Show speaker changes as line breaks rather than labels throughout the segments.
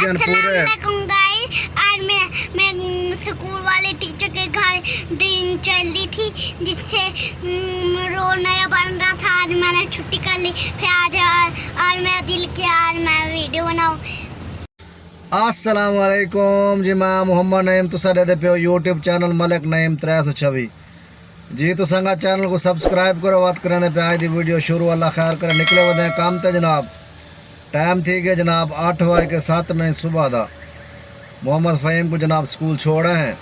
गए पूरे।
आज मैं स्कूल वाले टीचर के घर दिन चल रही थी जिससे रोल नया बन रहा था। आज मैंने छुट्टी कर ली, फिर आज मेरा दिल किया आज मैं वीडियो बनाऊं।
अस्सलाम वालेकुम जी, मैं मोहम्मद नईम तुसा दे पे यूट्यूब चैनल मलिक नईम 326 जी। तो संगा चैनल को सब्सक्राइब करो। बात करें पे आज दी वीडियो शुरू। अल्लाह खैर करे। निकले वधे काम ते जनाब। टाइम थी गया जनाब 8:07 सुबह का। मोहम्मद फ़हीम को जनाब स्कूल छोड़े हैं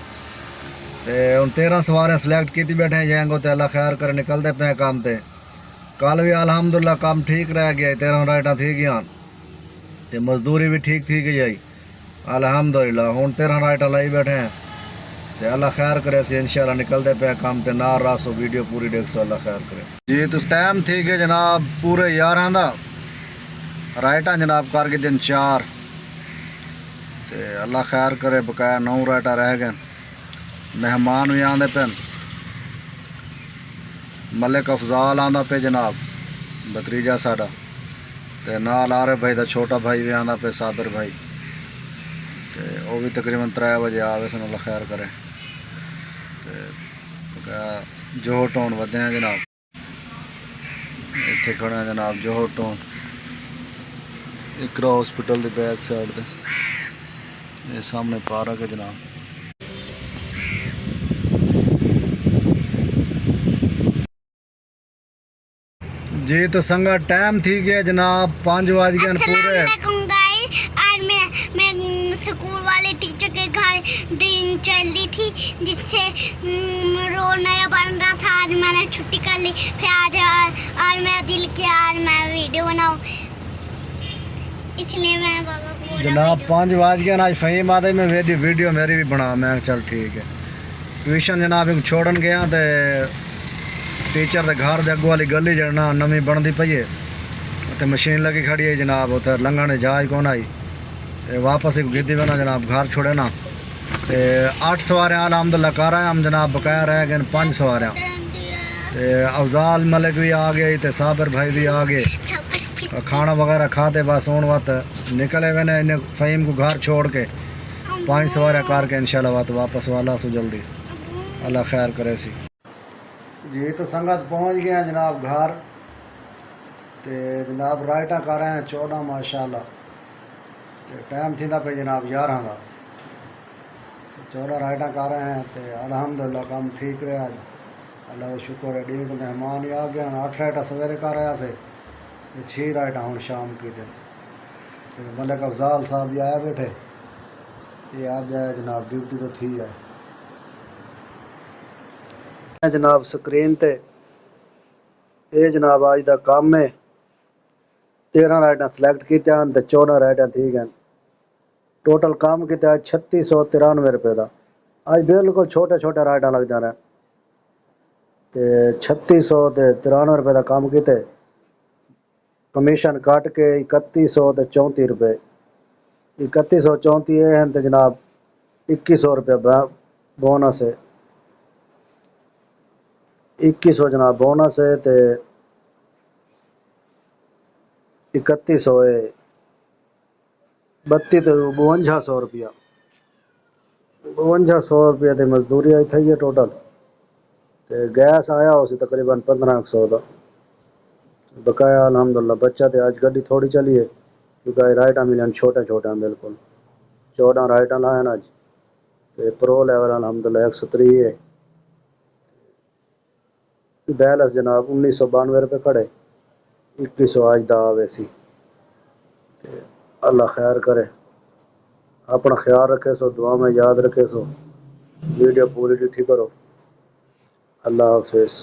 तो उन 13 सवारें सिलेक्ट की बैठे हैं जाएंगे तो अल्लाह खैर करे निकलते पे काम ते। कल भी अल्हम्दुलिल्लाह काम ठीक रह गया, 13 राइटा थी गया तो मजदूरी भी ठीक थी गई आई अल्हम्दुलिल्लाह। हूँ 13 राइटा लाई बैठे हैं तो अल्लाह खैर करे से इंशाल्लाह निकलते पे काम ते। ना रासो वीडियो पूरी देख सो अल्लाह खैर करे जी। तो टाइम थी गया जनाब पूरे 11 का। राइटा जनाब कर के दिन 4 ते अल्लाह खैर करे बकाया 9 राइटा रह गए। मेहमान भी आंदे पे। मलिक अफजाल आंदा पे जनाब भतीजा साडा ते नाल आरे भाई दा छोटा भाई भी आंदा पे साबिर भाई ते वो भी तकरीबन 3 बजे आवे सन। अल्लाह खैर करे ते बकाया जोहर टाउन वधे हैं जनाब। इत्थे खड़े हैं जनाब जोहर टाउन इकरा हॉस्पिटल के बैक साइड पे। ये सामने पार्क है जनाब। जी तो संगा टाइम थी गया जनाब 5 बज गए पूरे।
आज मैं स्कूल वाले टीचर के घर दिन चल रही थी जिससे रोल नया बन रहा था। आज मैंने छुट्टी कर ली, फिर आज मेरा दिल किया आज मैं वीडियो बनाऊं, इसलिए मैं बाबा को
जनाब 5 बज गए। आज फ़हीम आदे में वीडियो मेरी भी बना। मैं चल ठीक है। ट्यूशन जनाब एक छोड़न गया तो टीचर के घर के अगू वाली गली जड़ना नवी बनती पई है तो मशीन लगी खड़ी है जनाब। उधर लंघन जहाज कौन आई तो वापस एक गिद्दी बना जनाब घर छोड़े ना तो 8 सवारें अल्हम्दुलिल्लाह कर आए हम जनाब। बकाया रह गए 5 सवारें तो अफजाल मलिक भी आ गए तो साबिर भाई भी आ गए। खाना वगैरह खाते बस हूँ वत निकले हुए ने इन्हें फ़हीम को घर छोड़ के 5 सवारें करके इंशाल्लाह वत वापस वाला सो जल्दी अल्लाह खैर करे सी जी। तो संगत पहुँच गए हैं जनाब घर तो जनाब राइटा कर रहे हैं 14 माशाल्लाह तो टाइम थी पे जनाब 11 का। 14 राइटा कर रहे हैं तो अल्हम्दुलिल्लाह काम ठीक रहा। अल्लाह का शुक्र है। डी मेहमान ही आ गया। 8 राइटा सवेरे कर रहा से 6 राइटा हूँ शाम के दिन तो मलिक अफजाल साहब भी आया बैठे ये आज है जनाब ड्यूटी तो थी है जनाब स्क्रीन ते। ये जनाब आज का काम है 13 राइटा सिलेक्ट की तो 14 राइटा थी गए। टोटल काम किया 3693 रुपये का। आज बिल्कुल छोटे छोटे राइटा लग जाना तो 3693 रुपये का काम किते। कमीशन काट के 3134 रुपये। 3134 हैं तो जनाब 2100 रुपये बोनस है। 2100 जनाब बोनस है तो 3100 है 32 तो 5200 रुपया। 5200 रुपये तो मजदूरी आई थी है टोटल तो गैस आया उसे तकरीबन 1500 का। बकाया अल्हम्दुलिल्लाह बच्चा तो आज गड्डी थोड़ी चली है क्योंकि राइटा मिलन छोटे छोटे बिल्कुल 14 राइटा लाए आज तो प्रो लेवल अल्हम्दुलिल्लाह 103 है। बैलेंस जनाब 1992 रुपये खड़े 2100 आज दा आवे सी। अल्लाह खैर करे। अपना ख्याल रखे सो दुआ में याद रखे सो। वीडियो पूरी डिठी करो। अल्लाह हाफिज़।